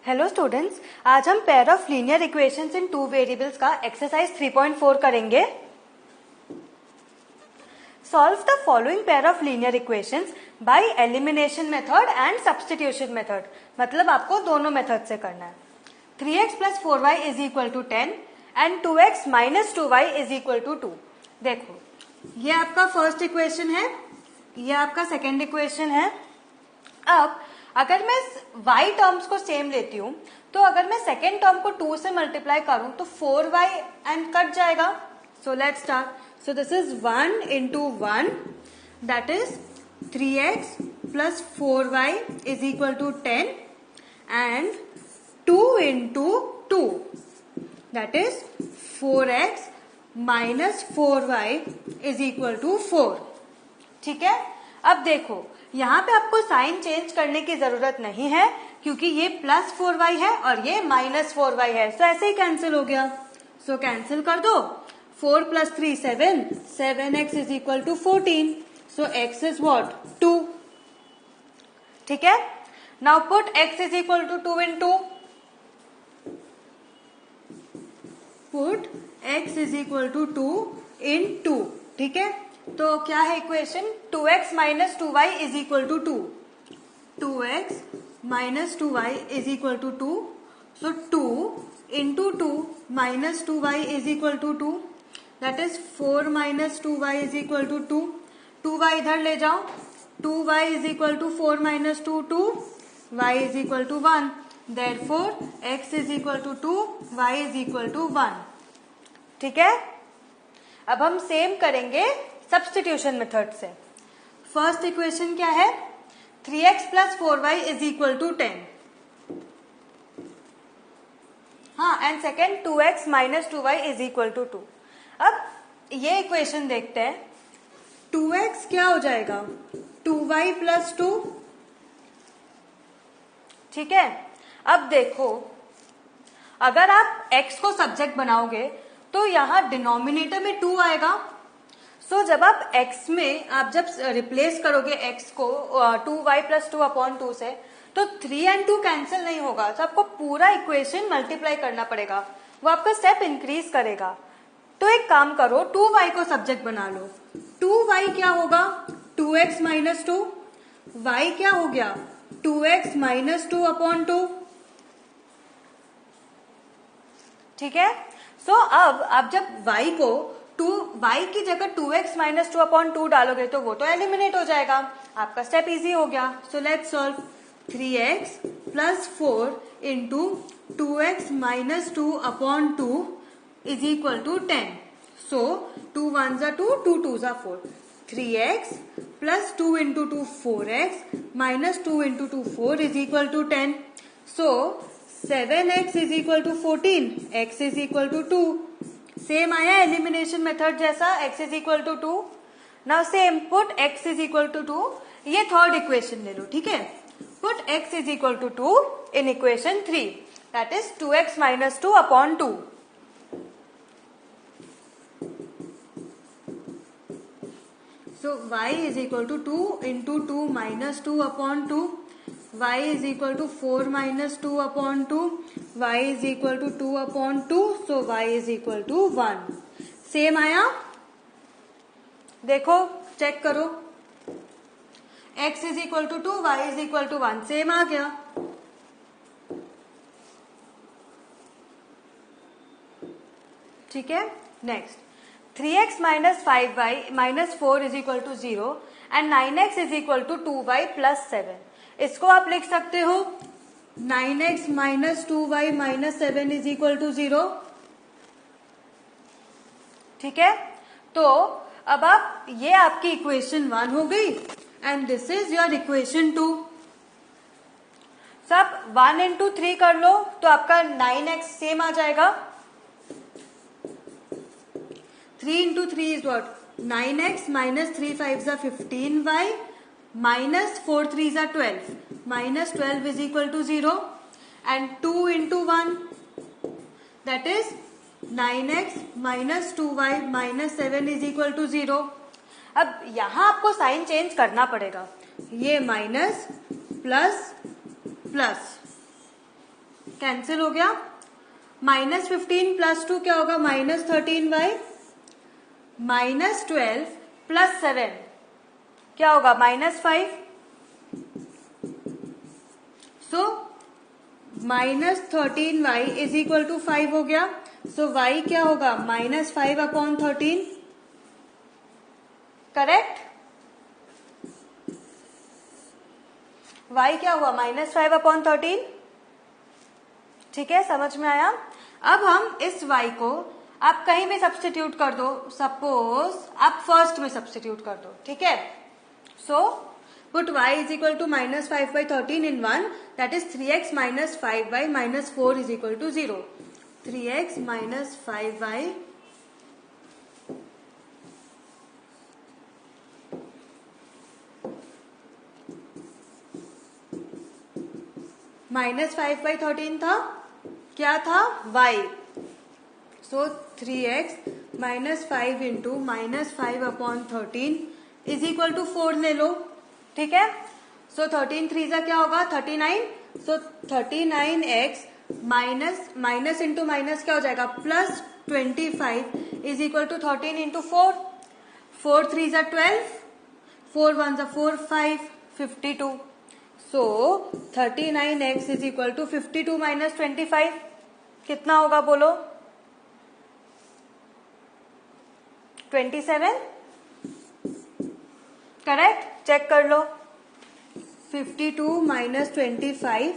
Hello students, आज हम pair of linear equations in two variables का एक्सरसाइज 3.4 करेंगे। Solve the following pair of linear equations by elimination method and substitution method. मतलब आपको दोनों method से करना है। 3x + 4y = 10 and 2x - 2y = 2। देखो, ये आपका फर्स्ट इक्वेशन है, ये आपका सेकेंड इक्वेशन है। अब अगर मैं y टर्म्स को सेम लेती हूँ तो अगर मैं सेकेंड टर्म को 2 से मल्टीप्लाई करूं तो 4y एंड कट जाएगा। So let's start. So this is 1 × 1, that is 3x + 4y = 10 and 2 × 2, that is 4x - 4y = 4। ठीक है। अब देखो, यहाँ पे आपको साइन चेंज करने की जरूरत नहीं है क्योंकि ये +4y है और ये -4y है। सो ऐसे ही कैंसिल हो गया। सो कैंसिल कर दो। 4 + 3 7, 7x = 14। So x is what? 2। ठीक है। नाउ पुट x = 2 इन 2। पुट x = 2 इन 2। ठीक है। तो क्या है equation? 2x - 2y = 2। 2x - 2y = 2। So 2 × 2 - 2y = 2, that is 4 - 2y = 2। 2y इधर ले जाओ। 2y = 4 - 2 2, y = 1। Therefore x = 2, y = 1। ठीक है। अब हम सेम करेंगे सब्स्टिट्यूशन मेथड से। फर्स्ट इक्वेशन क्या है? 3x + 4y = 10। हाँ, एंड सेकेंड 2x - 2y = 2। अब ये इक्वेशन देखते हैं। 2x क्या हो जाएगा? 2y + 2। ठीक है। अब देखो, अगर आप x को सब्जेक्ट बनाओगे तो यहां डिनोमिनेटर में 2 आएगा। सो जब आप x में आप जब रिप्लेस करोगे x को 2y + 2/2 से, तो 3 और 2 कैंसिल नहीं होगा। तो आपको पूरा इक्वेशन मल्टीप्लाई करना पड़ेगा, वो आपका स्टेप इंक्रीज करेगा। तो एक काम करो, 2y को सब्जेक्ट बना लो। 2y क्या होगा? 2x - 2। y क्या हो गया? 2x - 2/2। ठीक है। सो अब आप जब y को y की जगह 2x - 2/2 डालोगे तो वो तो एलिमिनेट हो जाएगा। आपका स्टेप इजी हो गया। So let's solve. 3x + 4 × 2x - 2/2 = 10। So 2 1s are 2, 2 2s are 4। 3x + 2 × 2 4x - 2 × 2 4 = 10। So 7x = 14, x = 2। Same आया एलिमिनेशन मेथड जैसा, x = 2। Now same put x = 2। ये थर्ड इक्वेशन ले लो। ठीक है। Put x = 2 in equation 3, that is 2x - 2/2। So y = 2 × 2 - 2/2, y = 4 - 2/2, y = 2/2, so y = 1। Same आया? देखो, check करो। x = 2, y = 1, same आ गया। ठीक है। Next, 3x - 5y - 4 = 0 and 9x = 2y + 7। इसको आप लिख सकते हो 9x - 2y - 7 = 0। ठीक है। तो अब आप, ये आपकी इक्वेशन 1 हो गई and this is your equation 2। सब 1 × 3 कर लो तो आपका 9x सेम आ जाएगा। 3 × 3 is what? 9x - 3 5s are 15y - 4 3s are 12. -12 = 0 and 2 × 1, that is 9x - 2y - 7 = 0। अब यहां आपको साइन चेंज करना पड़ेगा। ये माइनस प्लस प्लस, कैंसिल हो गया। -15 + 2 क्या होगा, -13y, -12 + 7 क्या होगा, -5। सो -13y = 5 हो गया। सो y क्या होगा, -5/13, करेक्ट। y क्या हुआ, -5/13। ठीक है, समझ में आया। अब हम इस y को आप कहीं भी सब्स्टिट्यूट कर दो, सपोज आप फर्स्ट में सब्स्टिट्यूट कर दो, ठीक है। सो put y = -5/13 in 1, that is 3x - 5y - 4 = 0। 3x - 5y -5/13 था, क्या था, y। सो 3x - 5 × -5/13 = 4 ले लो, ठीक है। सो 13 3 जा क्या होगा, 39। सो 39x माइनस इंटू माइनस क्या हो जाएगा, +25 = 13 × 4। 4 3 जा 12, 4 1 जा 4, 5, 52। सो 39x = 52 - 25 कितना होगा, बोलो, 27, करेक्ट। चेक कर लो, 52 - 25,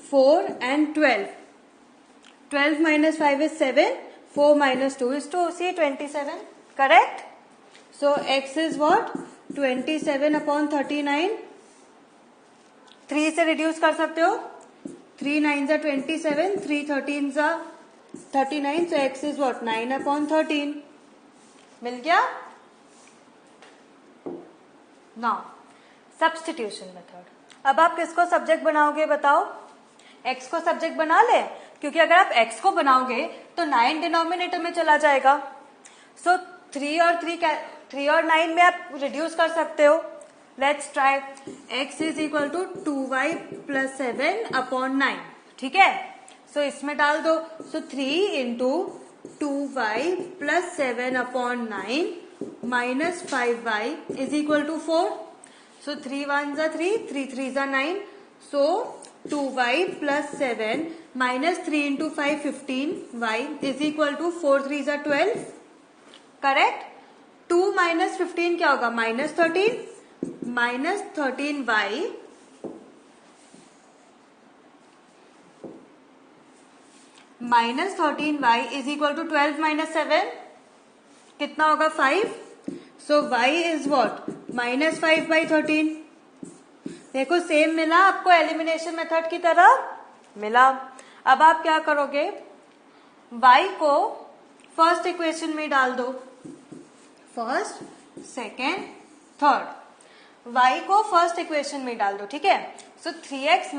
4 and 12, 12 - 5 is 7, 4 - 2 is 2, see 27, correct। So x is what, 27/39। 3 से रिड्यूस कर सकते हो, 3 9 जा 27, 3 13 जा 39, so x is what, 9/13। मिल गया। Now substitution method. अब आप किसको सब्जेक्ट बनाओगे, बताओ। x को सब्जेक्ट बना ले, क्योंकि अगर आप x को बनाओगे तो 9 डिनोमिनेटर में चला जाएगा। सो 3 और 9 में आप रिड्यूस कर सकते हो। Let's try. x = 2y + 7/9, ठीक है। सो इसमें डाल दो। सो 3 × 2y + 7/9 - 5y = 4। सो 3 1 जा 3, 3 3 जा 9। सो 2y + 7 - 3 × 5 15, y = 4 3 जा 12, करेक्ट। 2 - 15 क्या होगा, -13, -13y = 12 - 7 कितना होगा, 5। सो y is what, -5/13। देखो सेम मिला आपको, एलिमिनेशन मेथड की तरह मिला। अब आप क्या करोगे, y को फर्स्ट इक्वेशन में डाल दो, फर्स्ट सेकेंड थर्ड, y को फर्स्ट इक्वेशन में डाल दो, ठीक है। सो 3x -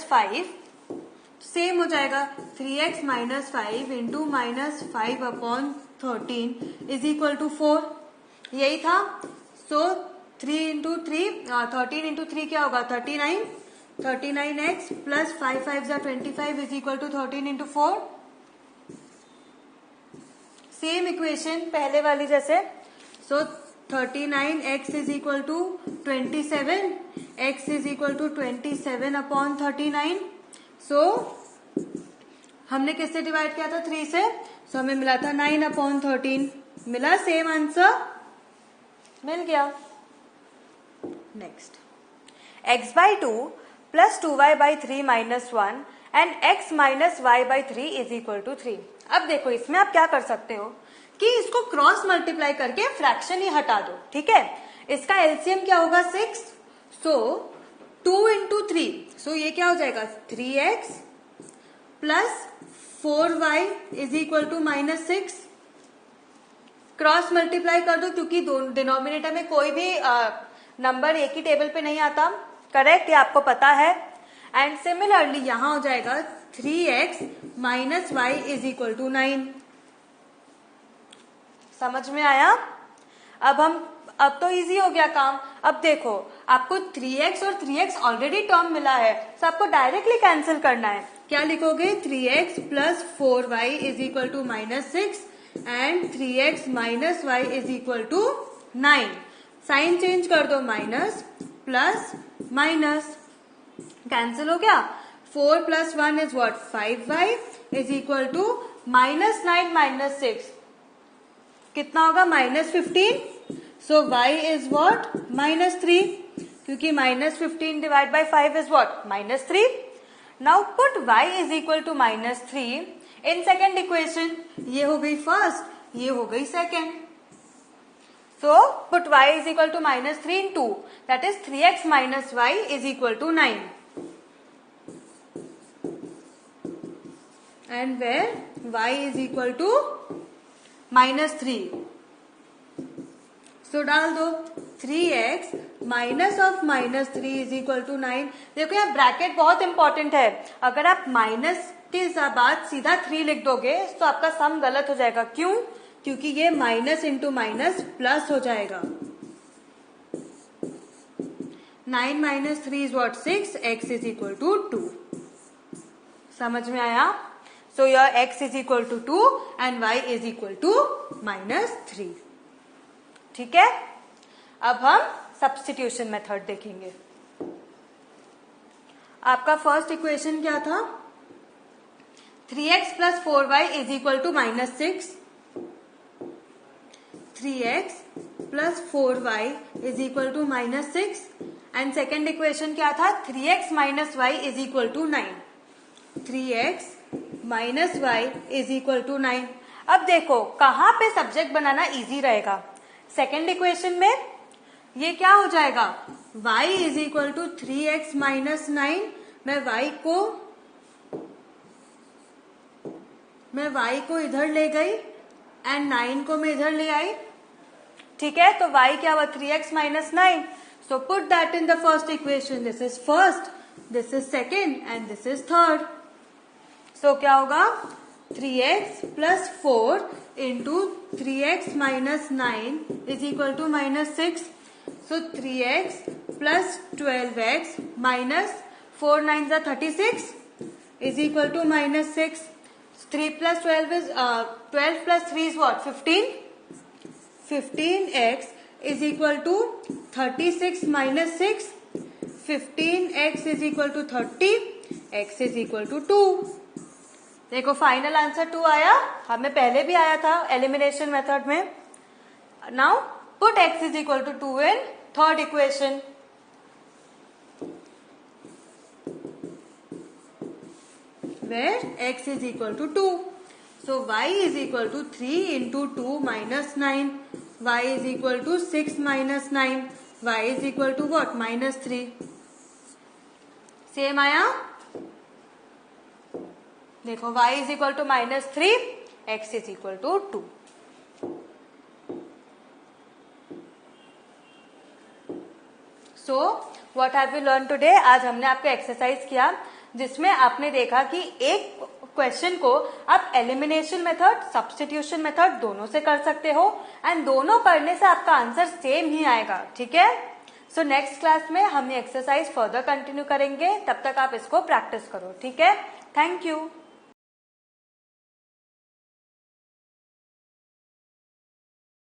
5 सेम हो जाएगा, 3x - 5 × -5/13 = 4, यही था। सो 3 × 3 13 × 3 क्या होगा, 39, 39x + 5 5 जा 25 = 13 × 4। सेम इक्वेशन पहले वाली जैसे। सो 39x = 27, x = 27/39। सो हमने किससे डिवाइड किया था, 3 से। सो हमें मिला था 9/13, मिला सेम आंसर, मिल गया। Next, x/2 + 2y/3 - 1 and x - y/3 = 3। अब देखो इसमें आप क्या कर सकते हो कि इसको क्रॉस मल्टीप्लाई करके फ्रैक्शन ही हटा दो, ठीक है। इसका एलसीएम क्या होगा, 6। सो 2 × 3, सो ये क्या हो जाएगा, 3x + 4y = -6। क्रॉस मल्टीप्लाई कर दो, क्योंकि डिनोमिनेटर में कोई भी नंबर एक ही टेबल पे नहीं आता, करेक्ट, ये आपको पता है। एंड सिमिलरली यहां हो जाएगा 3x - y = 9। समझ में आया। अब तो इजी हो गया काम। अब देखो आपको 3x और 3x ऑलरेडी टर्म मिला है, तो आपको डायरेक्टली कैंसिल करना है। क्या लिखोगे 3x plus 4y is equal to -6 and 3x minus y is equal to 9। Sign change कर दो, माइनस प्लस माइनस कैंसिल हो गया। 4 plus 1 is what 5y is equal to -9 minus 6 कितना होगा -15। सो y इज व्हाट -3 क्योंकि -15 divide by 5 is what -3। Now put y is equal to -3 in second equation. ये हो गई फर्स्ट, ये हो गई second. So put y is equal to -3 in 2 that is 3x minus y is equal to 9 and where y is equal to -3। So डाल दो 3x minus of -3 is equal to 9। देखो यहाँ ब्रैकेट बहुत important है, अगर आप minus के बाद सीधा 3 लिख दोगे तो आपका सम गलत हो जाएगा। क्यों? क्योंकि ये माइनस इंटू माइनस प्लस हो जाएगा। 9 minus 3 is what 6, x is equal to 2। समझ में आया? So your x is equal to 2 and y is equal to -3। ठीक है, अब हम सब्स्टिट्यूशन मेथड देखेंगे। आपका फर्स्ट इक्वेशन क्या था? 3x plus 4y is equal to -6। 3x plus 4y is equal to -6 and second equation क्या था? 3x minus y is equal to 9। 3x minus y is equal to 9। अब देखो कहां पे सब्जेक्ट बनाना इजी रहेगा। सेकेंड इक्वेशन में ये क्या हो जाएगा? y is equal to 3x minus 9। मैं y को इधर ले गई एंड 9 को मैं इधर ले आई। ठीक है, तो y क्या हुआ 3x minus 9। So put that in the first equation. This is first, this is second and this is third. So क्या होगा 3x plus 4 into 3x minus 9 is equal to -6। So 3x plus 12x minus 4 9 जा 36 is equal to -6। 3 plus 12 is 12 plus 3 is what 15। 15x is equal to 36 minus 6। 15x is equal to 30, x is equal to 2। देखो final answer 2 आया, हमें पहले भी आया था elimination method में। Now put x is equal to 2 in third equation. where x is equal to 2. So y is equal to 3 into 2 minus 9. Y is equal to 6 minus 9. Y is equal to what? -3. Same आया? देखो y is equal to -3, x is equal to 2. So what have we learned today? आज हमने आपको exercise किया जिसमें आपने देखा कि एक क्वेश्चन को आप एलिमिनेशन मेथड, सब्स्टिट्यूशन मेथड दोनों से कर सकते हो एंड दोनों करने से आपका आंसर सेम ही आएगा। ठीक है, सो नेक्स्ट क्लास में हम ये एक्सरसाइज फर्दर कंटिन्यू करेंगे, तब तक आप इसको प्रैक्टिस करो। ठीक है, थैंक यू।